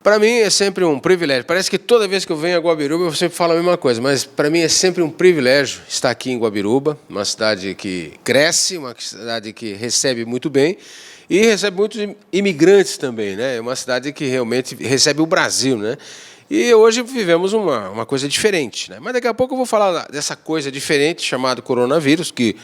Para mim é sempre um privilégio. Parece que toda vez que eu venho a Guabiruba eu sempre falo a mesma coisa, mas para mim é sempre um privilégio estar aqui em Guabiruba, uma cidade que cresce, uma cidade que recebe muito bem e recebe muitos imigrantes também, né? É uma cidade que realmente recebe o Brasil, né? E hoje vivemos uma coisa diferente, né? Mas daqui a pouco eu vou falar dessa coisa diferente chamada coronavírus, que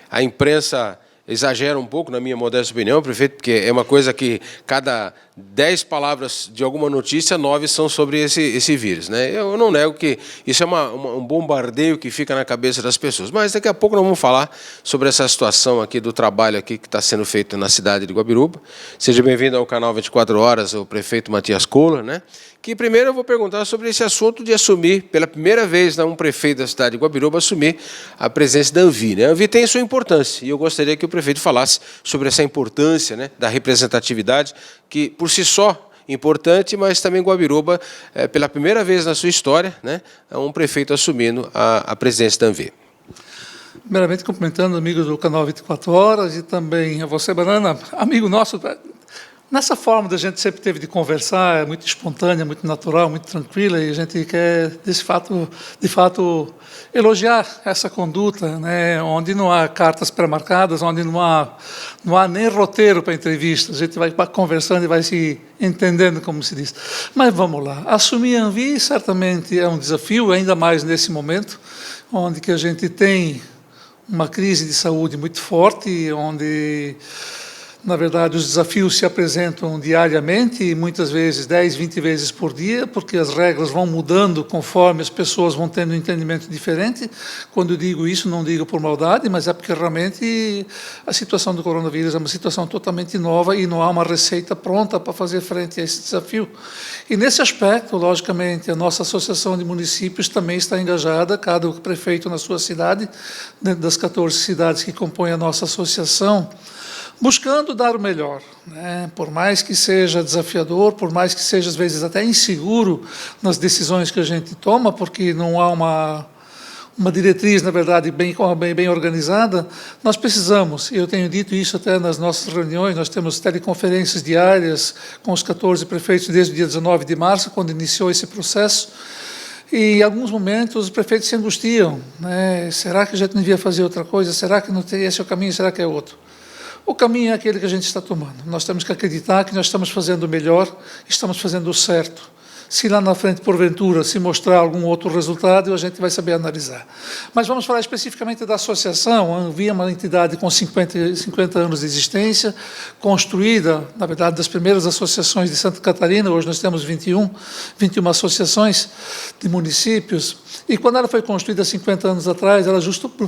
a imprensa exagera um pouco, na minha modesta opinião, prefeito, porque é uma coisa que cada 10 palavras de alguma notícia, 9 são sobre esse vírus, né? Eu não nego que isso é um bombardeio que fica na cabeça das pessoas, mas daqui a pouco nós vamos falar sobre essa situação aqui do trabalho aqui que está sendo feito na cidade de Guabiruba. Seja bem-vindo ao canal 24 Horas, o prefeito Matias Kohler, né? Que primeiro eu vou perguntar sobre esse assunto de assumir, pela primeira vez, um prefeito da cidade de Guabiruba assumir a presença da Anvi, né? A Anvi tem sua importância, e eu gostaria que o prefeito falasse sobre essa importância, né, da representatividade, que por si só importante, mas também Guabiruba, pela primeira vez na sua história, né, é um prefeito assumindo a presença da Anvi. Primeiramente, cumprimentando amigos do canal 24 Horas e também a você, Banana, amigo nosso. Nessa forma da gente sempre teve de conversar, é muito espontânea, muito natural, muito tranquila, e a gente quer, de fato, elogiar essa conduta, né, onde não há cartas pré-marcadas, onde não há nem roteiro para entrevista, a gente vai conversando e vai se entendendo, como se diz. Mas vamos lá, assumir a Anvi certamente é um desafio, ainda mais nesse momento, onde que a gente tem uma crise de saúde muito forte, onde na verdade, os desafios se apresentam diariamente e muitas vezes 10, 20 vezes por dia, porque as regras vão mudando conforme as pessoas vão tendo um entendimento diferente. Quando eu digo isso, não digo por maldade, mas é porque realmente a situação do coronavírus é uma situação totalmente nova e não há uma receita pronta para fazer frente a esse desafio. E nesse aspecto, logicamente, a nossa Associação de Municípios também está engajada, cada prefeito na sua cidade, dentro das 14 cidades que compõem a nossa associação, buscando dar o melhor, né? Por mais que seja desafiador, por mais que seja, às vezes, até inseguro nas decisões que a gente toma, porque não há uma diretriz, na verdade, bem organizada, nós precisamos, e eu tenho dito isso até nas nossas reuniões, nós temos teleconferências diárias com os 14 prefeitos desde o dia 19 de março, quando iniciou esse processo, e em alguns momentos os prefeitos se angustiam, né? Será que a gente não devia fazer outra coisa? Será que não teria esse o caminho? Será que é outro? O caminho é aquele que a gente está tomando. Nós temos que acreditar que nós estamos fazendo o melhor, estamos fazendo o certo. Se lá na frente, porventura, se mostrar algum outro resultado, a gente vai saber analisar. Mas vamos falar especificamente da associação. A Anvi é uma entidade com 50 anos de existência, construída, na verdade, das primeiras associações de Santa Catarina. Hoje nós temos 21 associações de municípios. E quando ela foi construída 50 anos atrás, ela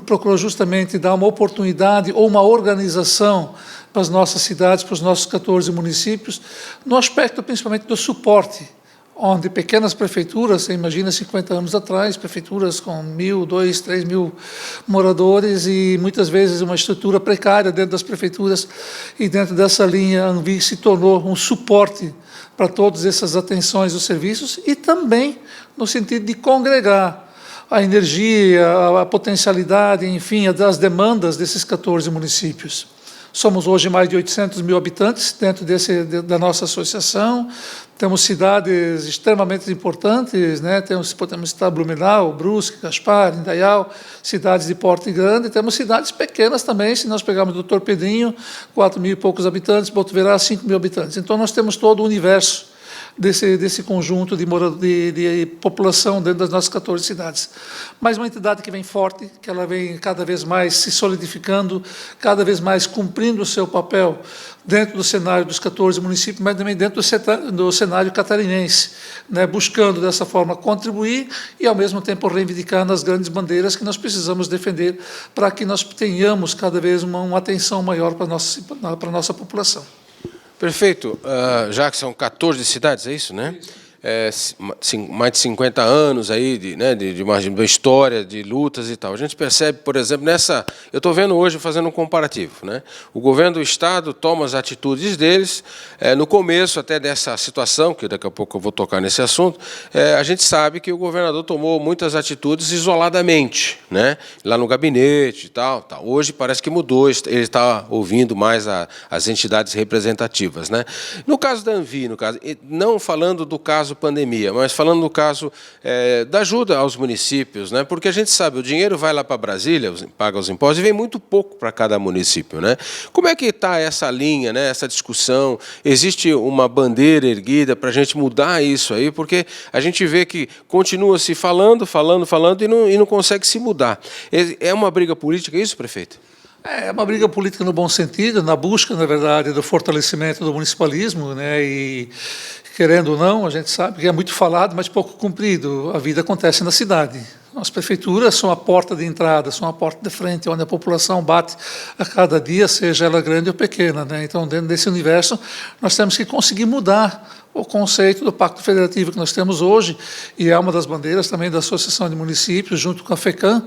procurou justamente dar uma oportunidade ou uma organização para as nossas cidades, para os nossos 14 municípios, no aspecto principalmente do suporte, onde pequenas prefeituras, você imagina 50 anos atrás, prefeituras com 1.000, 2.000, 3.000 moradores e muitas vezes uma estrutura precária dentro das prefeituras, e dentro dessa linha a Anvi se tornou um suporte para todas essas atenções, os serviços, e também no sentido de congregar a energia, a potencialidade, enfim, as demandas desses 14 municípios. Somos hoje mais de 800 mil habitantes dentro da nossa associação, temos cidades extremamente importantes, né? Podemos citar Blumenau, Brusque, Gaspar, Indaial, cidades de porte grande, temos cidades pequenas também, se nós pegarmos Doutor Pedrinho, 4 mil e poucos habitantes, Botuverá, 5 mil habitantes. Então nós temos todo o universo desse conjunto de população dentro das nossas 14 cidades. Mas uma entidade que vem forte, que ela vem cada vez mais se solidificando, cada vez mais cumprindo o seu papel dentro do cenário dos 14 municípios, mas também dentro do cenário catarinense, né, buscando dessa forma contribuir e, ao mesmo tempo, reivindicar nas grandes bandeiras que nós precisamos defender para que nós tenhamos cada vez uma atenção maior para a nossa população. Perfeito. Já que são 14 cidades, é isso, né? Isso. mais de 50 anos aí de uma história de lutas e tal. A gente percebe, por exemplo, eu estou vendo hoje, fazendo um comparativo, né? O governo do Estado toma as atitudes deles. No começo até dessa situação, que daqui a pouco eu vou tocar nesse assunto, a gente sabe que o governador tomou muitas atitudes isoladamente, né? Lá no gabinete e tal. Hoje parece que mudou, ele está ouvindo mais as entidades representativas, né? No caso da Anvi, não falando do caso pandemia, mas falando do caso da ajuda aos municípios, né? Porque a gente sabe, o dinheiro vai lá para Brasília, paga os impostos, e vem muito pouco para cada município, né? Como é que está essa linha, né? Essa discussão? Existe uma bandeira erguida para a gente mudar isso aí? Porque a gente vê que continua se falando e não consegue se mudar. É uma briga política isso, prefeito? É uma briga política no bom sentido, na busca, na verdade, do fortalecimento do municipalismo, né? E, querendo ou não, a gente sabe que é muito falado, mas pouco cumprido. A vida acontece na cidade. As prefeituras são a porta de entrada, são a porta de frente, onde a população bate a cada dia, seja ela grande ou pequena, né? Então, dentro desse universo, nós temos que conseguir mudar o conceito do Pacto Federativo que nós temos hoje, e é uma das bandeiras também da Associação de Municípios, junto com a FECAM,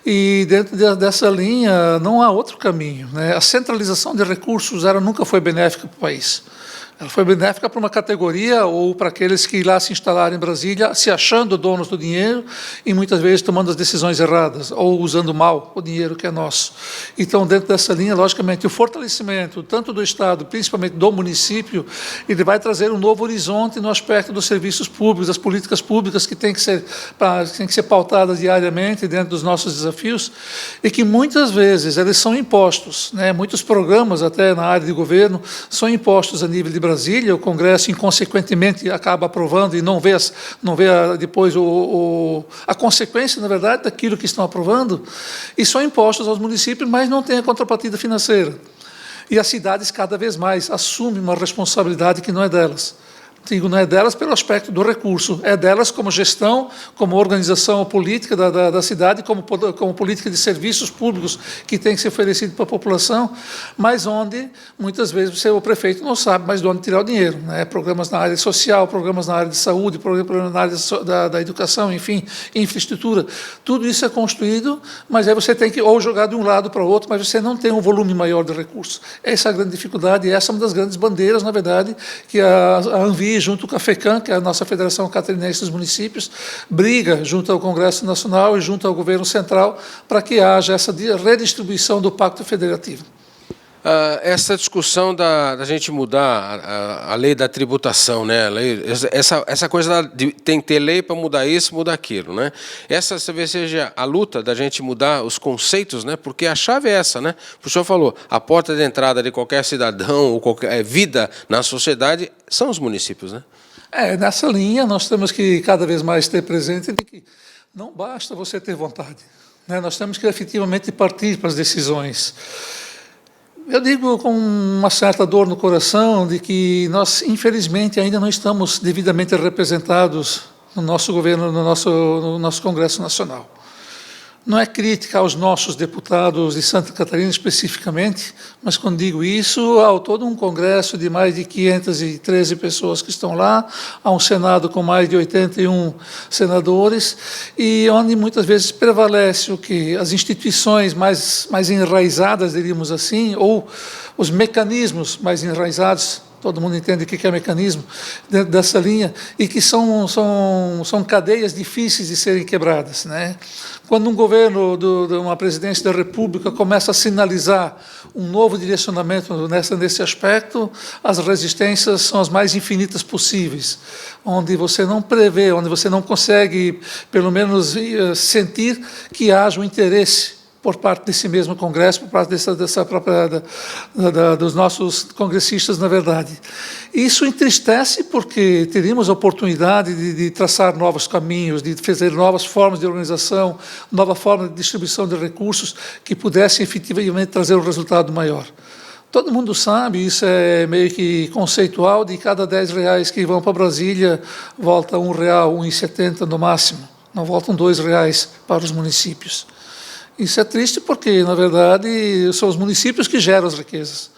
e dentro dessa linha não há outro caminho, né? A centralização de recursos nunca foi benéfica para o país. Ela foi benéfica para uma categoria ou para aqueles que lá se instalaram em Brasília, se achando donos do dinheiro e muitas vezes tomando as decisões erradas ou usando mal o dinheiro que é nosso. Então, dentro dessa linha, logicamente, o fortalecimento tanto do Estado, principalmente do município, ele vai trazer um novo horizonte no aspecto dos serviços públicos, das políticas públicas que têm que ser pautadas diariamente dentro dos nossos desafios e que muitas vezes eles são impostos, né? Muitos programas, até na área de governo, são impostos a nível de Brasília, o Congresso, inconsequentemente, acaba aprovando e não vê depois a consequência, na verdade, daquilo que estão aprovando, e são impostos aos municípios, mas não tem a contrapartida financeira. E as cidades, cada vez mais, assumem uma responsabilidade que não é delas. Digo, não é delas pelo aspecto do recurso, é delas como gestão, como organização política da cidade, como política de serviços públicos que tem que ser oferecido para a população, mas onde, muitas vezes, o prefeito não sabe mais de onde tirar o dinheiro, né? Programas na área social, programas na área de saúde, programas na área da educação, enfim, infraestrutura. Tudo isso é construído, mas aí você tem que ou jogar de um lado para o outro, mas você não tem um volume maior de recursos. Essa é a grande dificuldade, e essa é uma das grandes bandeiras, na verdade, que a Anvi, junto com a FECAM, que é a nossa Federação Catarinense dos Municípios, briga junto ao Congresso Nacional e junto ao Governo Central para que haja essa redistribuição do Pacto Federativo. Essa discussão da gente mudar a lei da tributação, né? Essa coisa de tem que ter lei para mudar isso, mudar aquilo, né? Essa talvez seja a luta da gente mudar os conceitos, né? Porque a chave é essa, né? O senhor falou, a porta de entrada de qualquer cidadão ou qualquer vida na sociedade são os municípios, né? Nessa linha nós temos que cada vez mais ter presente de que não basta você ter vontade, né? Nós temos que efetivamente partir para as decisões. Eu digo com uma certa dor no coração de que nós, infelizmente, ainda não estamos devidamente representados no nosso governo, no nosso Congresso Nacional. Não é crítica aos nossos deputados de Santa Catarina especificamente, mas quando digo isso, há todo um congresso de mais de 513 pessoas que estão lá, há um Senado com mais de 81 senadores, e onde muitas vezes prevalece o que? As instituições mais enraizadas, diríamos assim, ou os mecanismos mais enraizados, todo mundo entende o que é mecanismo, dentro dessa linha, e que são cadeias difíceis de serem quebradas, né? Quando um governo de uma presidência da República começa a sinalizar um novo direcionamento nesse aspecto, as resistências são as mais infinitas possíveis, onde você não prevê, onde você não consegue, pelo menos, sentir que haja um interesse por parte desse mesmo Congresso, por parte dos nossos congressistas, na verdade. Isso entristece porque teríamos a oportunidade de traçar novos caminhos, de fazer novas formas de organização, nova forma de distribuição de recursos que pudessem efetivamente trazer um resultado maior. Todo mundo sabe, isso é meio que conceitual, de cada R$10 que vão para Brasília, volta R$1, R$1,70 no máximo, não voltam R$2 para os municípios. Isso é triste porque, na verdade, são os municípios que geram as riquezas.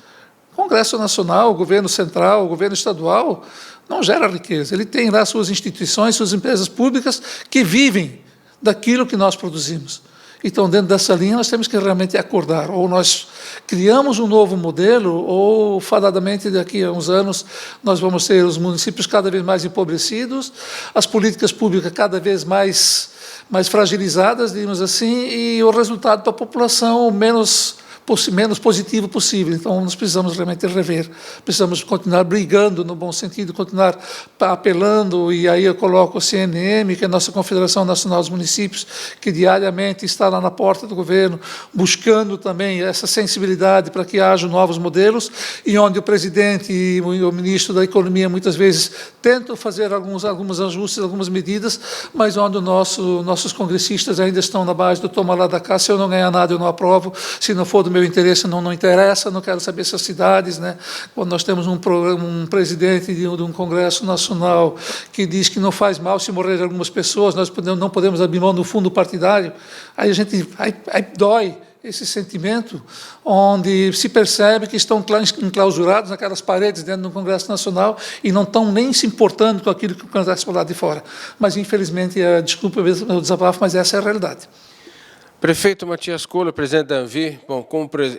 O Congresso Nacional, o Governo Central, o Governo Estadual, não gera riqueza. Ele tem lá suas instituições, suas empresas públicas que vivem daquilo que nós produzimos. Então, dentro dessa linha, nós temos que realmente acordar. Ou nós criamos um novo modelo, ou, fadadamente, daqui a uns anos, nós vamos ter os municípios cada vez mais empobrecidos, as políticas públicas cada vez mais fragilizadas, digamos assim, e o resultado para a população menos positivo possível. Então, nós precisamos realmente rever, precisamos continuar brigando no bom sentido, continuar apelando, e aí eu coloco o CNM, que é a nossa Confederação Nacional dos Municípios, que diariamente está lá na porta do governo, buscando também essa sensibilidade para que haja novos modelos, e onde o presidente e o ministro da Economia, muitas vezes, tentam fazer alguns ajustes, algumas medidas, mas onde nossos congressistas ainda estão na base do toma lá da cá, se eu não ganhar nada, eu não aprovo, se não for do meu interesse, não interessa, não quero saber essas cidades, né? Quando nós temos um presidente de um Congresso Nacional que diz que não faz mal se morrer algumas pessoas, nós não podemos abrir mão do fundo partidário, aí dói esse sentimento, onde se percebe que estão enclausurados naquelas paredes dentro do Congresso Nacional e não estão nem se importando com aquilo que acontece por lá de fora. Mas, infelizmente, desculpa o desabafo, mas essa é a realidade. Prefeito Matias Kohler, presidente da Anvi, bom,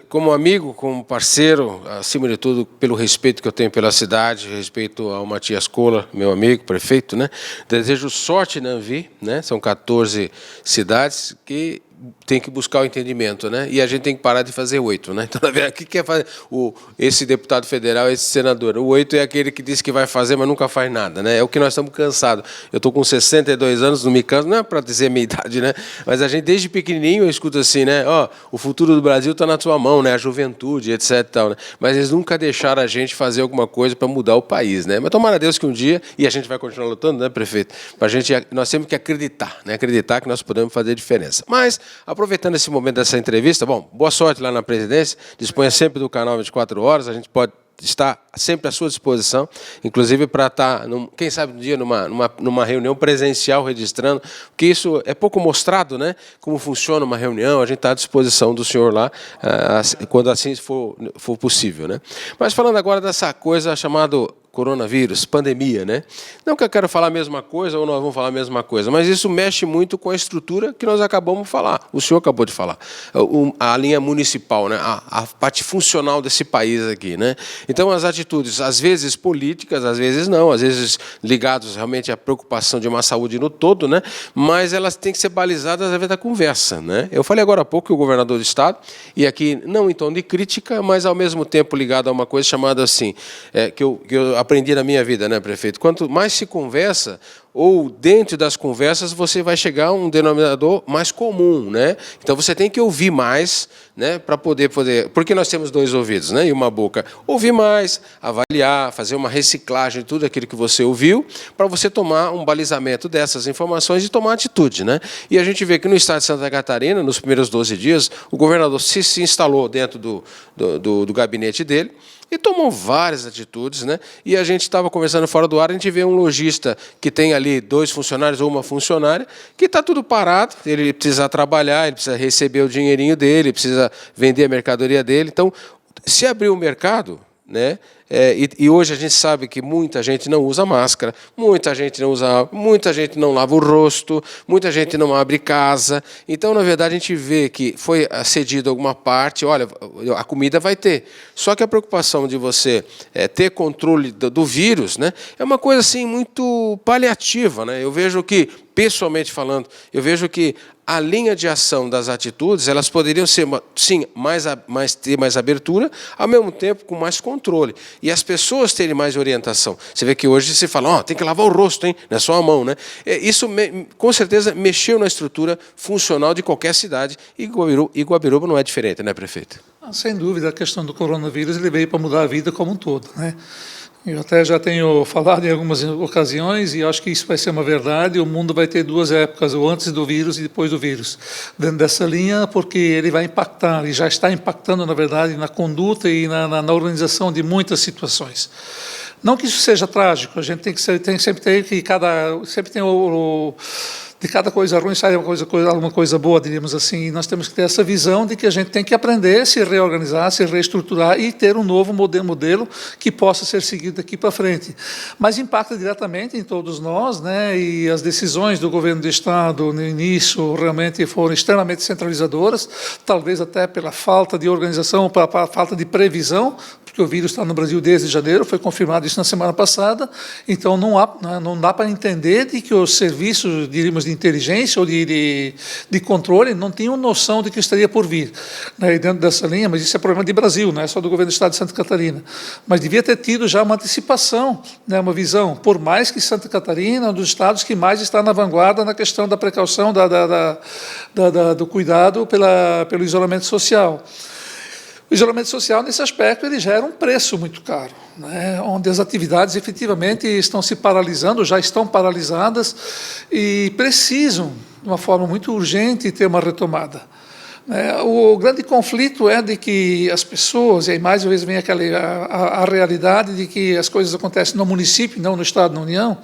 como amigo, como parceiro, acima de tudo, pelo respeito que eu tenho pela cidade, respeito ao Matias Kohler, meu amigo, prefeito, né? Desejo sorte na Anvi, né? São 14 cidades que tem que buscar o entendimento, né? E a gente tem que parar de fazer 8, né? Então, na verdade, o que quer fazer esse deputado federal, esse senador? O 8 é aquele que diz que vai fazer, mas nunca faz nada, né? É o que nós estamos cansados. Eu estou com 62 anos, não me canso, não é para dizer a minha idade, né? Mas a gente, desde pequenininho, eu escuto assim, né? Ó, o futuro do Brasil está na tua mão, né? A juventude, etc. E tal, né? Mas eles nunca deixaram a gente fazer alguma coisa para mudar o país, né? Mas tomara a Deus que um dia, e a gente vai continuar lutando, né, prefeito? Nós temos que acreditar, né? Acreditar que nós podemos fazer diferença. Mas, aproveitando esse momento dessa entrevista, bom, boa sorte lá na presidência, disponha sempre do canal 24 horas, a gente pode estar sempre à sua disposição, inclusive para estar, quem sabe um dia, numa reunião presencial registrando, porque isso é pouco mostrado, né, como funciona uma reunião, a gente está à disposição do senhor lá, quando assim for possível, né. Mas falando agora dessa coisa chamada coronavírus, pandemia, né? Não que eu quero falar a mesma coisa ou nós vamos falar a mesma coisa, mas isso mexe muito com a estrutura que nós acabamos de falar. O senhor acabou de falar. A linha municipal, né? A parte funcional desse país aqui, né? Então, as atitudes, às vezes políticas, às vezes não, às vezes ligadas realmente à preocupação de uma saúde no todo, né? Mas elas têm que ser balizadas através da conversa, né? Eu falei agora há pouco que o governador do estado, e aqui não em tom de crítica, mas ao mesmo tempo ligado a uma coisa chamada assim, que eu aprendi na minha vida, né, prefeito? Quanto mais se conversa, ou dentro das conversas, você vai chegar a um denominador mais comum, né? Então, você tem que ouvir mais, né, para poder... Porque nós temos 2 ouvidos, né, e uma boca. Ouvir mais, avaliar, fazer uma reciclagem de tudo aquilo que você ouviu, para você tomar um balizamento dessas informações e tomar atitude, né? E a gente vê que no estado de Santa Catarina, nos primeiros 12 dias, o governador se instalou dentro do gabinete dele, e tomou várias atitudes, né? E a gente estava conversando fora do ar, a gente vê um lojista que tem ali 2 funcionários ou uma funcionária, que está tudo parado, ele precisa trabalhar, ele precisa receber o dinheirinho dele, precisa vender a mercadoria dele. Então, se abrir o mercado, né? E hoje a gente sabe que muita gente não usa máscara, muita gente não lava o rosto, muita gente não abre casa. Então, na verdade, a gente vê que foi cedido alguma parte, olha, a comida vai ter. Só que a preocupação de você ter controle do vírus, né, é uma coisa assim, muito paliativa, né? Eu vejo que, pessoalmente falando, eu vejo que a linha de ação das atitudes, elas poderiam ser, sim, ter mais abertura, ao mesmo tempo com mais controle. E as pessoas terem mais orientação. Você vê que hoje se fala, tem que lavar o rosto, hein? Não é só a mão, né? Isso, com certeza, mexeu na estrutura funcional de qualquer cidade, e Guabiruba não é diferente, né, prefeito? Sem dúvida, a questão do coronavírus ele veio para mudar a vida como um todo, né? Eu até já tenho falado em algumas ocasiões, e acho que isso vai ser uma verdade, o mundo vai ter 2 épocas, o antes do vírus e depois do vírus. Dentro dessa linha, porque ele vai impactar, e já está impactando, na verdade, na conduta e na organização de muitas situações. Não que isso seja trágico, a gente sempre tem de cada coisa ruim sai alguma coisa boa, diríamos assim. E nós temos que ter essa visão de que a gente tem que aprender, se reorganizar, se reestruturar e ter um novo modelo que possa ser seguido daqui para frente. Mas impacta diretamente em todos nós, né? E as decisões do governo do Estado, no início, realmente foram extremamente centralizadoras, talvez até pela falta de organização, pela falta de previsão, porque o vírus está no Brasil desde janeiro, foi confirmado isso na semana passada, então não dá para entender de que os serviços, diríamos, de inteligência ou de controle não tinham noção de que estaria por vir, né, dentro dessa linha, mas isso é problema de Brasil, não é só do governo do Estado de Santa Catarina. Mas devia ter tido já uma antecipação, né, uma visão, por mais que Santa Catarina é um dos estados que mais está na vanguarda na questão da precaução, do cuidado pelo isolamento social. O isolamento social, nesse aspecto, ele gera um preço muito caro, né, onde as atividades efetivamente estão se paralisando, já estão paralisadas e precisam, de uma forma muito urgente, ter uma retomada. O grande conflito é de que as pessoas, e aí mais uma vez vem a realidade de que as coisas acontecem no município, não no Estado, na União.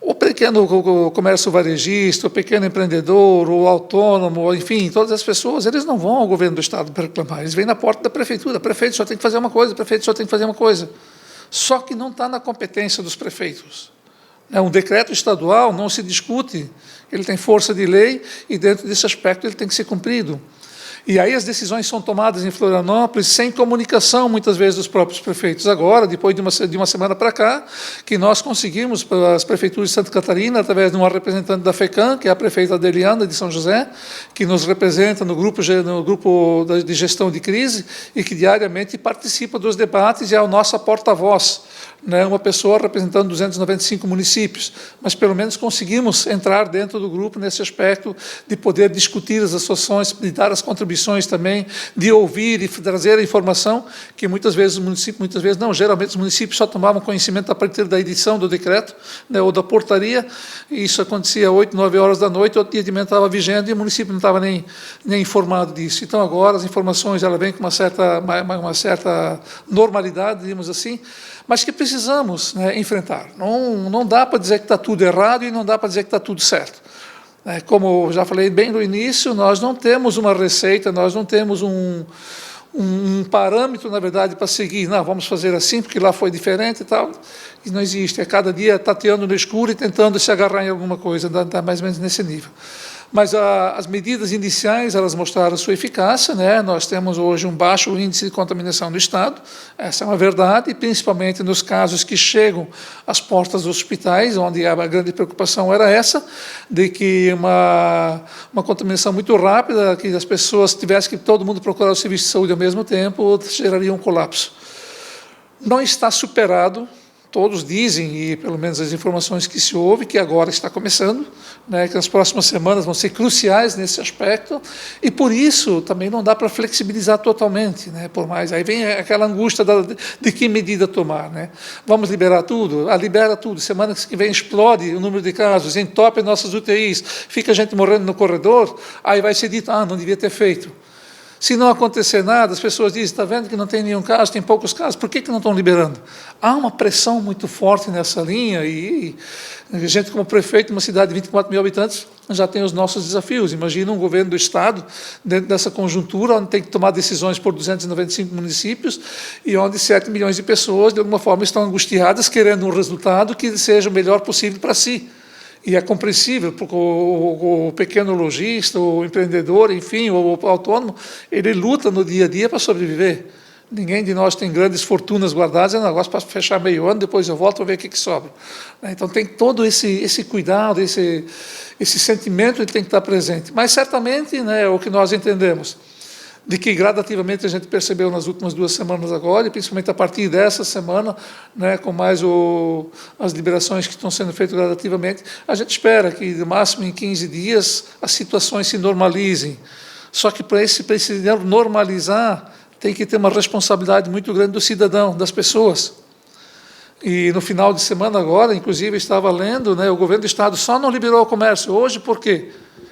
O pequeno comércio varejista, o pequeno empreendedor, o autônomo, enfim, todas as pessoas, eles não vão ao governo do Estado para reclamar, eles vêm na porta da prefeitura, prefeito só tem que fazer uma coisa, prefeito só tem que fazer uma coisa. Só que não está na competência dos prefeitos. Um decreto estadual não se discute, ele tem força de lei e dentro desse aspecto ele tem que ser cumprido. E aí as decisões são tomadas em Florianópolis sem comunicação, muitas vezes, dos próprios prefeitos. Agora, depois de uma semana para cá, que nós conseguimos, pelas prefeituras de Santa Catarina, através de uma representante da FECAM, que é a prefeita Adeliana, de São José, que nos representa no grupo de gestão de crise e que diariamente participa dos debates e é a nossa porta-voz, né, uma pessoa representando 295 municípios, mas pelo menos conseguimos entrar dentro do grupo nesse aspecto de poder discutir as ações, de dar as contribuições também, de ouvir e trazer a informação que muitas vezes geralmente os municípios só tomavam conhecimento a partir da edição do decreto, né, ou da portaria, e isso acontecia às 8, 9 horas da noite, o dia de manhã estava vigente e o município não estava nem informado disso. Então agora as informações vêm com uma certa normalidade, digamos assim, mas que precisamos, né, enfrentar. Não dá para dizer que está tudo errado e não dá para dizer que está tudo certo. Como já falei bem no início, nós não temos uma receita, nós não temos um parâmetro, na verdade, para seguir. Não, vamos fazer assim, porque lá foi diferente e tal. E não existe. É cada dia tateando no escuro e tentando se agarrar em alguma coisa, está mais ou menos nesse nível. Mas as medidas iniciais, elas mostraram sua eficácia, né? Nós temos hoje um baixo índice de contaminação no Estado, essa é uma verdade, principalmente nos casos que chegam às portas dos hospitais, onde a grande preocupação era essa, de que uma contaminação muito rápida, que as pessoas tivessem que todo mundo procurar o serviço de saúde ao mesmo tempo, geraria um colapso. Não está superado. Todos dizem, e pelo menos as informações que se ouve, que agora está começando, né, que as próximas semanas vão ser cruciais nesse aspecto, e por isso também não dá para flexibilizar totalmente, né, por mais. Aí vem aquela angústia de que medida tomar. Né? Vamos liberar tudo? Libera tudo. Semana que vem explode o número de casos, entope nossas UTIs, fica gente morrendo no corredor, aí vai ser dito, não devia ter feito. Se não acontecer nada, as pessoas dizem, está vendo que não tem nenhum caso, tem poucos casos, por que não estão liberando? Há uma pressão muito forte nessa linha e a gente, como prefeito de uma cidade de 24 mil habitantes, já tem os nossos desafios. Imagina um governo do Estado, dentro dessa conjuntura, onde tem que tomar decisões por 295 municípios e onde 7 milhões de pessoas, de alguma forma, estão angustiadas, querendo um resultado que seja o melhor possível para si. E é compreensível, porque o pequeno lojista, o empreendedor, enfim, o autônomo, ele luta no dia a dia para sobreviver. Ninguém de nós tem grandes fortunas guardadas, é um negócio para fechar meio ano, depois eu volto para ver o que sobra. Então tem todo esse cuidado, esse sentimento que tem que estar presente. Mas certamente, né, o que nós entendemos, de que gradativamente a gente percebeu nas últimas 2 semanas agora, e principalmente a partir dessa semana, né, com mais as liberações que estão sendo feitas gradativamente, a gente espera que, no máximo em 15 dias, as situações se normalizem. Só que para esse normalizar, tem que ter uma responsabilidade muito grande do cidadão, das pessoas. E no final de semana agora, inclusive, estava lendo, né, o governo do Estado só não liberou o comércio hoje, por quê?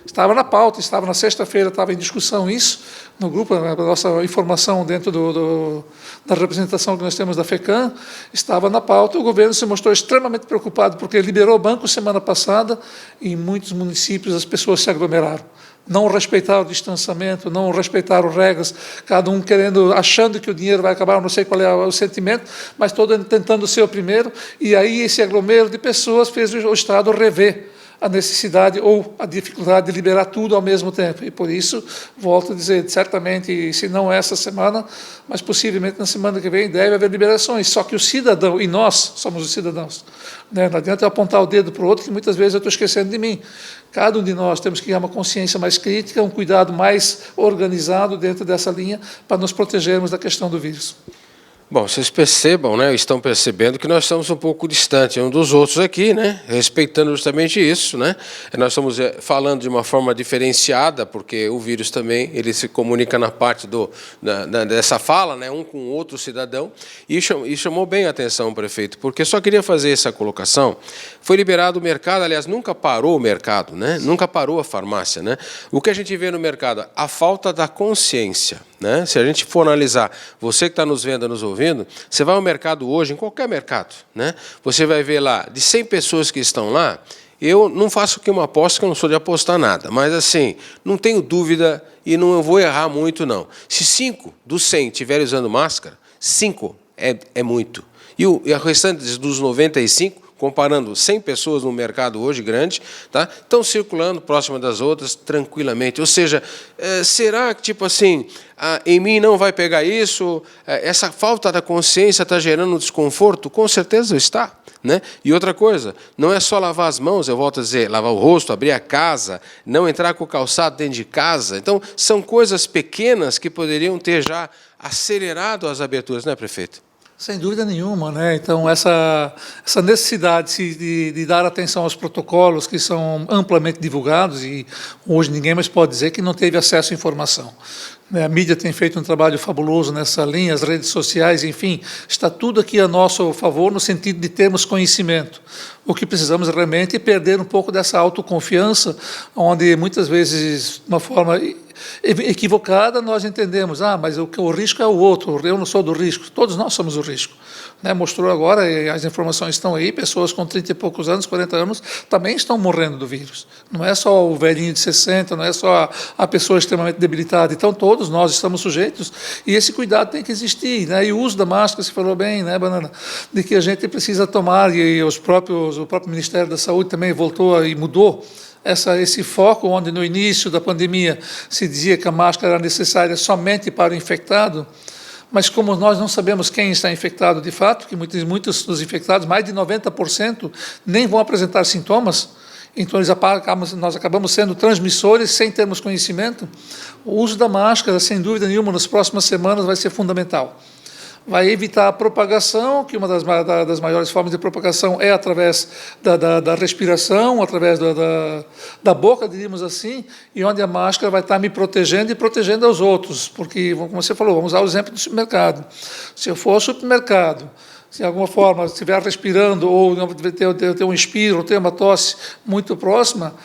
Estava na pauta, estava na sexta-feira, estava em discussão isso, no grupo, a nossa informação dentro da representação que nós temos da FECAM, estava na pauta. O governo se mostrou extremamente preocupado, porque liberou o banco semana passada, e em muitos municípios as pessoas se aglomeraram. Não respeitaram o distanciamento, não respeitaram regras, cada um achando que o dinheiro vai acabar, não sei qual é o sentimento, mas todo tentando ser o primeiro, e aí esse aglomero de pessoas fez o Estado rever a necessidade ou a dificuldade de liberar tudo ao mesmo tempo. E por isso, volto a dizer, certamente, se não essa semana, mas possivelmente na semana que vem, deve haver liberações. Só que o cidadão, e nós somos os cidadãos, né? Não adianta eu apontar o dedo para o outro, que muitas vezes eu estou esquecendo de mim. Cada um de nós temos que ter uma consciência mais crítica, um cuidado mais organizado dentro dessa linha, para nos protegermos da questão do vírus. Bom, vocês percebam, né, estão percebendo que nós estamos um pouco distantes uns dos outros aqui, né, respeitando justamente isso, né. Nós estamos falando de uma forma diferenciada, porque o vírus também ele se comunica na parte dessa fala, né, um com o outro cidadão, e chamou bem a atenção o prefeito, porque só queria fazer essa colocação. Foi liberado o mercado, aliás, nunca parou o mercado, né, nunca parou a farmácia, né. O que a gente vê no mercado? A falta da consciência, né. Se a gente for analisar, você que está nos vendo, nos ouvindo, você vai ao mercado hoje, em qualquer mercado, né? Você vai ver lá, de 100 pessoas que estão lá, eu não faço aqui uma aposta, que eu não sou de apostar nada, mas assim, não tenho dúvida e não vou errar muito, não. Se 5 dos 100 estiverem usando máscara, 5 é muito. E a restante dos 95, comparando 100 pessoas no mercado hoje grande, tá? Estão circulando próxima das outras tranquilamente. Ou seja, será que, tipo assim, em mim não vai pegar isso? Essa falta da consciência está gerando um desconforto? Com certeza está, né? E outra coisa, não é só lavar as mãos, eu volto a dizer, lavar o rosto, abrir a casa, não entrar com o calçado dentro de casa. Então, são coisas pequenas que poderiam ter já acelerado as aberturas, não é, prefeito? Sem dúvida nenhuma, né? Então, essa necessidade de dar atenção aos protocolos que são amplamente divulgados, e hoje ninguém mais pode dizer que não teve acesso à informação. A mídia tem feito um trabalho fabuloso nessa linha, as redes sociais, enfim, está tudo aqui a nosso favor no sentido de termos conhecimento. O que precisamos realmente é perder um pouco dessa autoconfiança, onde muitas vezes, de uma forma equivocada, nós entendemos, mas o risco é o outro, eu não sou do risco, todos nós somos o risco. Né? Mostrou agora, e as informações estão aí, pessoas com 30 e poucos anos, 40 anos, também estão morrendo do vírus. Não é só o velhinho de 60, não é só a pessoa extremamente debilitada. Então, todos nós estamos sujeitos, e esse cuidado tem que existir. Né? E o uso da máscara, você falou bem, né, Banana, de que a gente precisa tomar, e o próprio Ministério da Saúde também voltou e mudou, esse foco, onde no início da pandemia se dizia que a máscara era necessária somente para o infectado, mas como nós não sabemos quem está infectado de fato, que muitos dos infectados, mais de 90%, nem vão apresentar sintomas, então nós acabamos sendo transmissores sem termos conhecimento. O uso da máscara, sem dúvida nenhuma, nas próximas semanas vai ser fundamental. Vai evitar a propagação, que uma das maiores formas de propagação é através da respiração, através da boca, diríamos assim, e onde a máscara vai estar me protegendo e protegendo aos outros, porque, como você falou, vamos usar o exemplo do supermercado. Se eu for ao supermercado, se de alguma forma estiver respirando, ou ter um espirro, ou ter uma tosse muito próxima,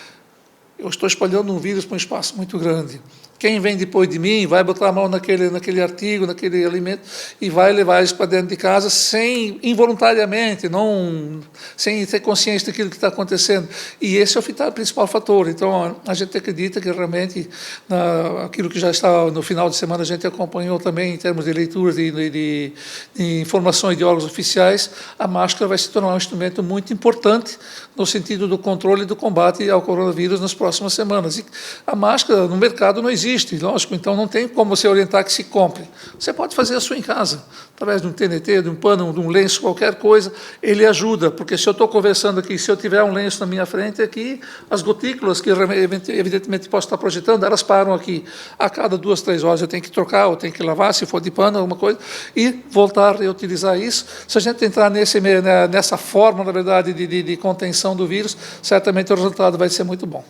eu estou espalhando um vírus para um espaço muito grande. Quem vem depois de mim vai botar a mão naquele artigo, naquele alimento, e vai levar isso para dentro de casa involuntariamente, sem ter consciência daquilo que está acontecendo. E esse é o principal fator. Então, a gente acredita que realmente, aquilo que já está no final de semana, a gente acompanhou também em termos de leituras de informações de órgãos oficiais, a máscara vai se tornar um instrumento muito importante no sentido do controle e do combate ao coronavírus nas próximas semanas. E a máscara no mercado não existe, lógico, então não tem como você orientar que se compre. Você pode fazer a sua em casa, através de um TNT, de um pano, de um lenço, qualquer coisa, ele ajuda, porque se eu estou conversando aqui, se eu tiver um lenço na minha frente aqui, as gotículas que evidentemente posso estar projetando, elas param aqui. A cada 2, 3 horas eu tenho que trocar, ou tenho que lavar, se for de pano, alguma coisa, e voltar a reutilizar isso. Se a gente entrar nessa forma, na verdade, de contenção do vírus, certamente o resultado vai ser muito bom.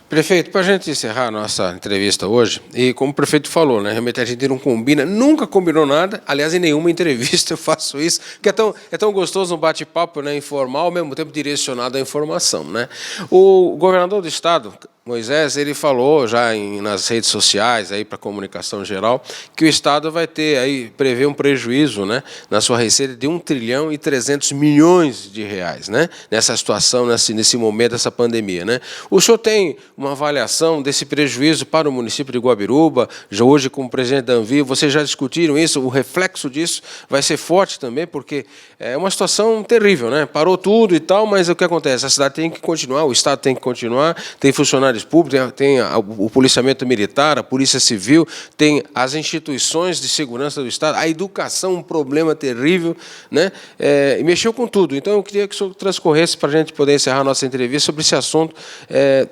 Prefeito, para a gente encerrar a nossa entrevista hoje, e como o prefeito falou, né, realmente a gente não combina, nunca combinou nada, aliás, em nenhuma entrevista eu faço isso, porque é tão gostoso um bate-papo, né, informal, ao mesmo tempo direcionado à informação. Né? O governador do Estado, Moisés, ele falou já nas redes sociais, aí para a comunicação geral, que o Estado vai ter, aí prevê um prejuízo, né, na sua receita de 1 trilhão e 300 milhões de reais, né, nessa situação, nesse momento dessa pandemia. Né. O senhor tem uma avaliação desse prejuízo para o município de Guabiruba? Já hoje, como presidente da Anvisa, vocês já discutiram isso? O reflexo disso vai ser forte também, porque é uma situação terrível, né? Parou tudo e tal, mas o que acontece? A cidade tem que continuar, o Estado tem que continuar, tem funcionários públicos, tem o policiamento militar, a polícia civil, tem as instituições de segurança do Estado, a educação, um problema terrível, né? E mexeu com tudo. Então, eu queria que o senhor transcorresse para a gente poder encerrar a nossa entrevista sobre esse assunto.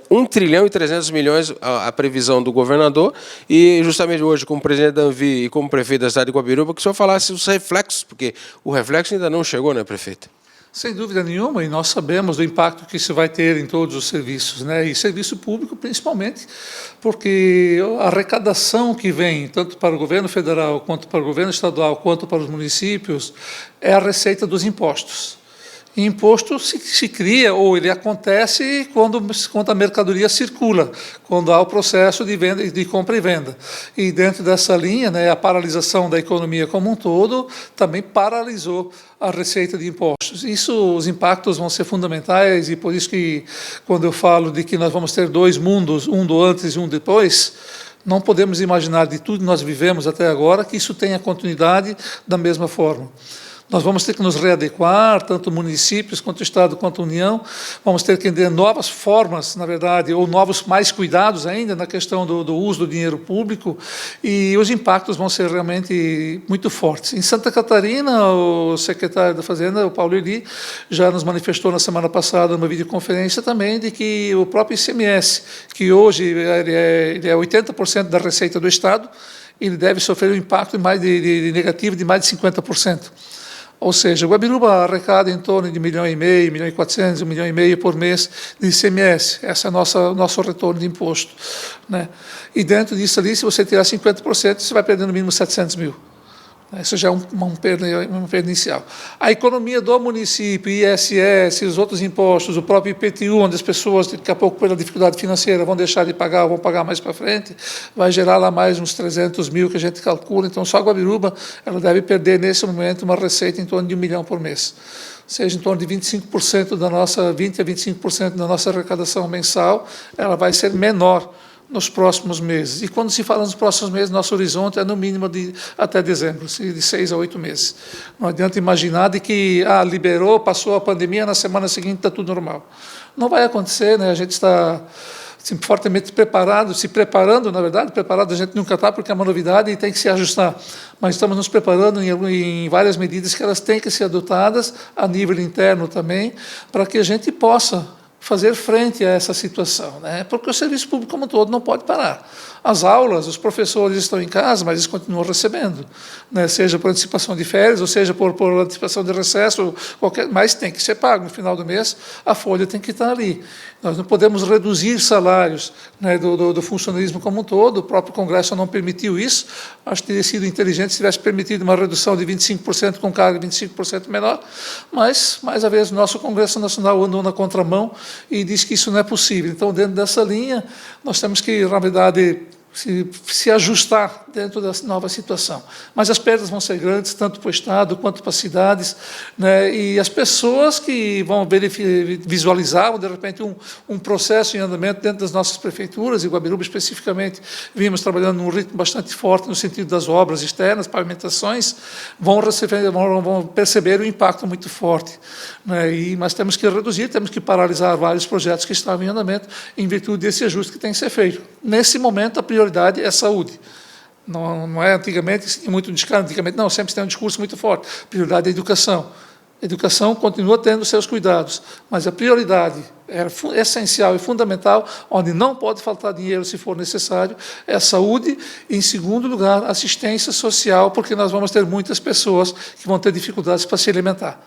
1 trilhão e 300 milhões a previsão do governador, e justamente hoje, como presidente da Anvi e como prefeito da cidade de Guabiruba, que o senhor falasse os reflexos, porque o reflexo ainda não chegou, né, prefeito? Sem dúvida nenhuma, e nós sabemos do impacto que isso vai ter em todos os serviços, né? E serviço público principalmente, porque a arrecadação que vem, tanto para o governo federal, quanto para o governo estadual, quanto para os municípios, é a receita dos impostos. E imposto se cria, ou ele acontece quando a mercadoria circula, quando há o processo de venda, de compra e venda. E dentro dessa linha, né, a paralisação da economia como um todo também paralisou a receita de impostos. Os impactos vão ser fundamentais, e por isso que, quando eu falo de que nós vamos ter dois mundos, um do antes e um depois, não podemos imaginar de tudo que nós vivemos até agora que isso tenha continuidade da mesma forma. Nós vamos ter que nos readequar, tanto municípios, quanto Estado, quanto União. Vamos ter que ter novas formas, na verdade, ou novos mais cuidados ainda na questão do uso do dinheiro público, e os impactos vão ser realmente muito fortes. Em Santa Catarina, o secretário da Fazenda, o Paulo Eli, já nos manifestou na semana passada, numa videoconferência também, de que o próprio ICMS, que hoje ele é 80% da receita do Estado, ele deve sofrer um impacto de negativo de mais de 50%. Ou seja, o Guabiruba arrecada em torno de 1,5 milhão, 1,4 milhões, 1,5 milhão por mês de ICMS. Esse é o nosso retorno de imposto, né? E dentro disso ali, se você tirar 50%, você vai perder no mínimo 700 mil. Isso já é uma perda inicial. A economia do município, ISS, os outros impostos, o próprio IPTU, onde as pessoas, daqui a pouco, pela dificuldade financeira, vão deixar de pagar, ou vão pagar mais para frente, vai gerar lá mais uns 300 mil que a gente calcula. Então, só a Guabiruba, ela deve perder, nesse momento, uma receita em torno de 1 milhão por mês. Ou seja, em torno de 25% da nossa, 20% a 25% da nossa arrecadação mensal, ela vai ser menor nos próximos meses. E quando se fala nos próximos meses, nosso horizonte é no mínimo até dezembro, de 6 a 8 meses. Não adianta imaginar de que liberou, passou a pandemia, na semana seguinte está tudo normal. Não vai acontecer, né? A gente está fortemente se preparando, na verdade, preparado a gente nunca está, porque é uma novidade e tem que se ajustar. Mas estamos nos preparando em várias medidas que elas têm que ser adotadas, a nível interno também, para que a gente possa fazer frente a essa situação, né? Porque o serviço público como um todo não pode parar. As aulas, os professores estão em casa, mas eles continuam recebendo, né? Seja por antecipação de férias, ou seja por antecipação de recesso, mas tem que ser pago no final do mês, a folha tem que estar ali. Nós não podemos reduzir salários, né, do funcionalismo como um todo, o próprio Congresso não permitiu isso. Acho que teria sido inteligente se tivesse permitido uma redução de 25% com carga 25% menor, mas, mais uma vez, o nosso Congresso Nacional andou na contramão e diz que isso não é possível. Então, dentro dessa linha, nós temos que, na verdade, se ajustar dentro dessa nova situação. Mas as perdas vão ser grandes, tanto para o Estado quanto para as cidades, né? E as pessoas que vão visualizar, de repente, um processo em andamento dentro das nossas prefeituras, e Guabiruba especificamente, vimos trabalhando num ritmo bastante forte no sentido das obras externas, pavimentações, vão perceber o impacto muito forte, né? Mas temos que reduzir, temos que paralisar vários projetos que estavam em andamento em virtude desse ajuste que tem que ser feito. Nesse momento, a prioridade é saúde. Não é antigamente, muito descarado, antigamente não, sempre tem um discurso muito forte. A prioridade é a educação. A educação continua tendo seus cuidados, mas a prioridade é essencial e fundamental, onde não pode faltar dinheiro se for necessário, é a saúde, e, em segundo lugar, assistência social, porque nós vamos ter muitas pessoas que vão ter dificuldades para se alimentar.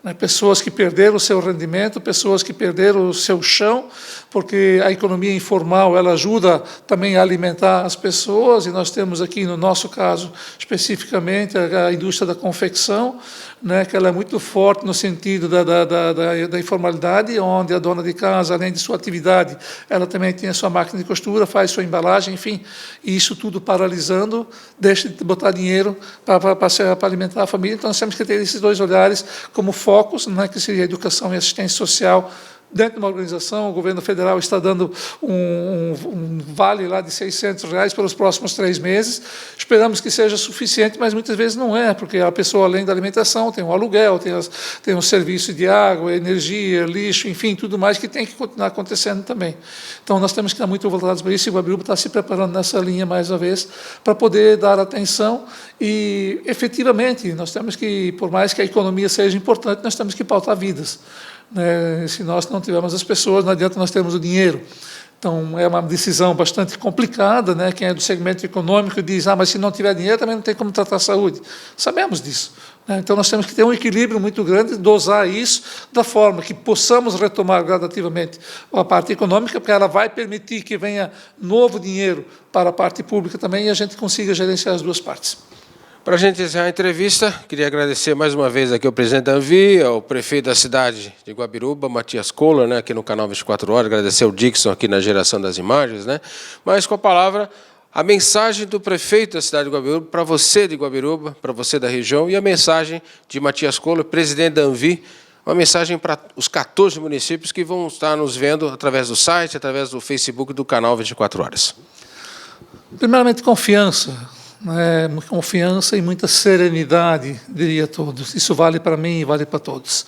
né? Pessoas que perderam o seu rendimento, pessoas que perderam o seu chão, porque a economia informal ela ajuda também a alimentar as pessoas, e nós temos aqui, no nosso caso, especificamente, a indústria da confecção, né, que ela é muito forte no sentido da informalidade, onde a dona de casa, além de sua atividade, ela também tem a sua máquina de costura, faz sua embalagem, enfim, e isso tudo paralisando, deixa de botar dinheiro para alimentar a família. Então, nós temos que ter esses dois olhares como focos, né, que seria a educação e assistência social. Dentro de uma organização, o governo federal está dando um vale lá de R$600 pelos próximos 3 meses. Esperamos que seja suficiente, mas muitas vezes não é, porque a pessoa, além da alimentação, tem um aluguel, tem um serviço de água, energia, lixo, enfim, tudo mais que tem que continuar acontecendo também. Então, nós temos que estar muito voltados para isso, e o Guabiruba está se preparando nessa linha, mais uma vez, para poder dar atenção e, efetivamente, nós temos que, por mais que a economia seja importante, nós temos que pautar vidas. Né? Se nós não tivermos as pessoas, não adianta nós termos o dinheiro. Então, é uma decisão bastante complicada, né? Quem é do segmento econômico diz, mas se não tiver dinheiro, também não tem como tratar a saúde. Sabemos disso. Né? Então, nós temos que ter um equilíbrio muito grande, dosar isso da forma que possamos retomar gradativamente a parte econômica, porque ela vai permitir que venha novo dinheiro para a parte pública também, e a gente consiga gerenciar as duas partes. Para a gente encerrar a entrevista, queria agradecer mais uma vez aqui ao presidente da Anvi, ao prefeito da cidade de Guabiruba, Matias Kohler, né, aqui no canal 24 Horas, agradecer ao Dixon aqui na geração das imagens, né, mas com a palavra, a mensagem do prefeito da cidade de Guabiruba, para você de Guabiruba, para você da região, e a mensagem de Matias Kohler, presidente da Anvi, uma mensagem para os 14 municípios que vão estar nos vendo através do site, através do Facebook do canal 24 Horas. Primeiramente, confiança. Confiança e muita serenidade, diria a todos. Isso vale para mim e vale para todos.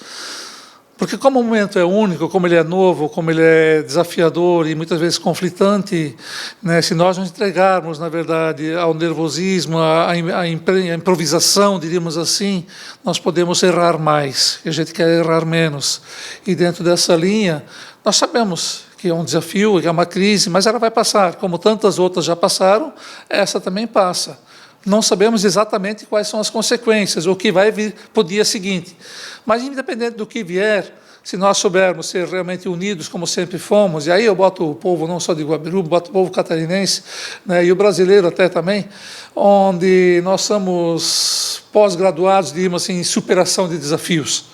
Porque como o momento é único, como ele é novo, como ele é desafiador e muitas vezes conflitante, né, se nós nos entregarmos, na verdade, ao nervosismo, à improvisação, diríamos assim, nós podemos errar mais, e a gente quer errar menos. E dentro dessa linha, nós sabemos que é um desafio, que é uma crise, mas ela vai passar. Como tantas outras já passaram, essa também passa. Não sabemos exatamente quais são as consequências, o que vai vir para o dia seguinte. Mas, independente do que vier, se nós soubermos ser realmente unidos, como sempre fomos, e aí eu boto o povo não só de Guabiruba, boto o povo catarinense, né, e o brasileiro até também, onde nós somos pós-graduados, diríamos assim, em superação de desafios.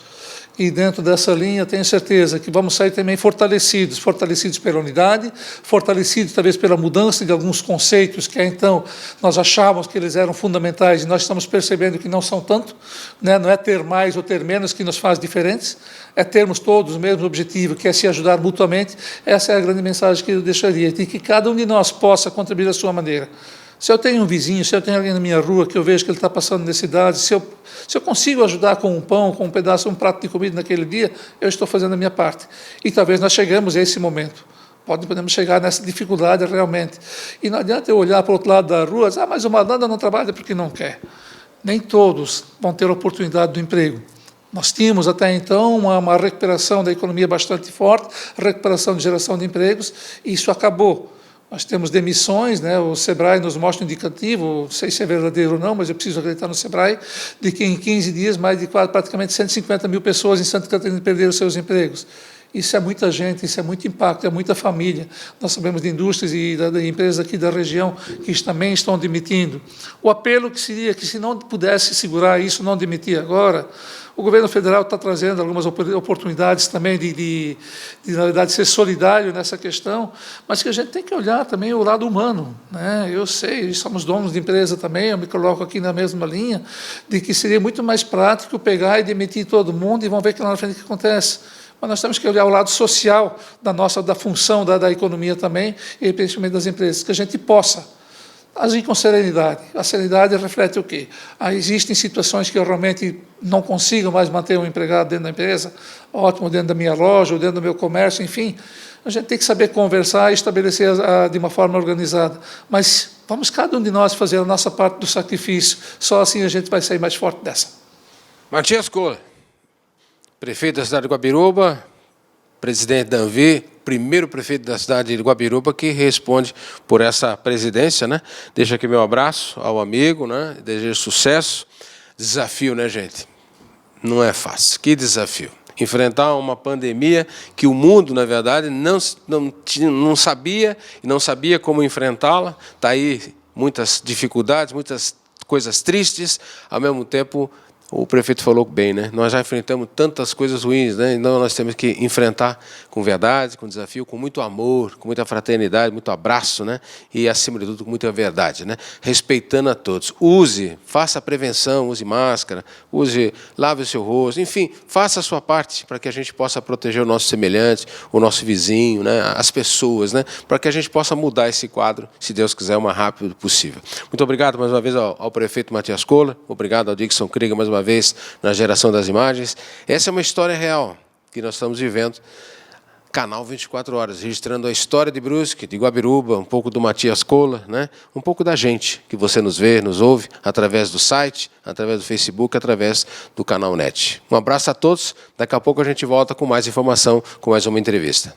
E dentro dessa linha, tenho certeza que vamos sair também fortalecidos pela unidade, fortalecidos talvez pela mudança de alguns conceitos que então nós achávamos que eles eram fundamentais e nós estamos percebendo que não são tanto, né? Não é ter mais ou ter menos que nos faz diferentes, é termos todos o mesmo objetivo, que é se ajudar mutuamente. Essa é a grande mensagem que eu deixaria, e que cada um de nós possa contribuir da sua maneira. Se eu tenho um vizinho, se eu tenho alguém na minha rua que eu vejo que ele está passando necessidade, se eu consigo ajudar com um pão, com um pedaço, um prato de comida naquele dia, eu estou fazendo a minha parte. E talvez nós chegamos a esse momento. Podemos chegar nessa dificuldade realmente. E não adianta eu olhar para o outro lado da rua e dizer, mas o malandro não trabalha porque não quer. Nem todos vão ter a oportunidade do emprego. Nós tínhamos até então uma recuperação da economia bastante forte, recuperação de geração de empregos, e isso acabou. Nós temos demissões, né? O Sebrae nos mostra um indicativo, não sei se é verdadeiro ou não, mas eu preciso acreditar no Sebrae, de que em 15 dias mais de praticamente 150 mil pessoas em Santa Catarina perderam seus empregos. Isso é muita gente, isso é muito impacto, é muita família. Nós sabemos de indústrias e de empresas aqui da região que também estão demitindo. O apelo que seria que, se não pudesse segurar isso, não demitir agora, o governo federal está trazendo algumas oportunidades também na verdade, ser solidário nessa questão, mas que a gente tem que olhar também o lado humano, né? Eu sei, somos donos de empresa também, eu me coloco aqui na mesma linha, de que seria muito mais prático pegar e demitir todo mundo e vamos ver que lá na frente o que acontece. Mas nós temos que olhar o lado social da função da economia também, e principalmente das empresas, que a gente possa agir com serenidade. A serenidade reflete o quê? Existem situações que eu realmente não consigo mais manter um empregado dentro da empresa, ótimo, dentro da minha loja, ou dentro do meu comércio, enfim. A gente tem que saber conversar e estabelecer de uma forma organizada. Mas vamos cada um de nós fazer a nossa parte do sacrifício. Só assim a gente vai sair mais forte dessa. Matias Kohler, prefeito da cidade de Guabiruba, presidente da Anvi, primeiro prefeito da cidade de Guabiruba que responde por essa presidência, né? Deixo aqui meu abraço ao amigo, né? Desejo sucesso. Desafio, né, gente? Não é fácil. Que desafio. Enfrentar uma pandemia que o mundo, na verdade, não sabia e não sabia como enfrentá-la. Está aí muitas dificuldades, muitas coisas tristes. Ao mesmo tempo, o prefeito falou bem, né? Nós já enfrentamos tantas coisas ruins, né? Então nós temos que enfrentar com verdade, com desafio, com muito amor, com muita fraternidade, muito abraço, né? E acima de tudo com muita verdade, né? Respeitando a todos. Faça a prevenção, use máscara, lave o seu rosto, enfim, faça a sua parte para que a gente possa proteger o nosso semelhante, o nosso vizinho, né? As pessoas, né? Para que a gente possa mudar esse quadro, se Deus quiser, o mais rápido possível. Muito obrigado mais uma vez ao prefeito Matias Kohler, obrigado ao Dixon Krieger mais uma vez na geração das imagens. Essa é uma história real que nós estamos vivendo. Canal 24 Horas, registrando a história de Brusque, de Guabiruba, um pouco do Matias Kohler, né? Um pouco da gente, que você nos vê, nos ouve, através do site, através do Facebook, através do canal NET. Um abraço a todos, daqui a pouco a gente volta com mais informação, com mais uma entrevista.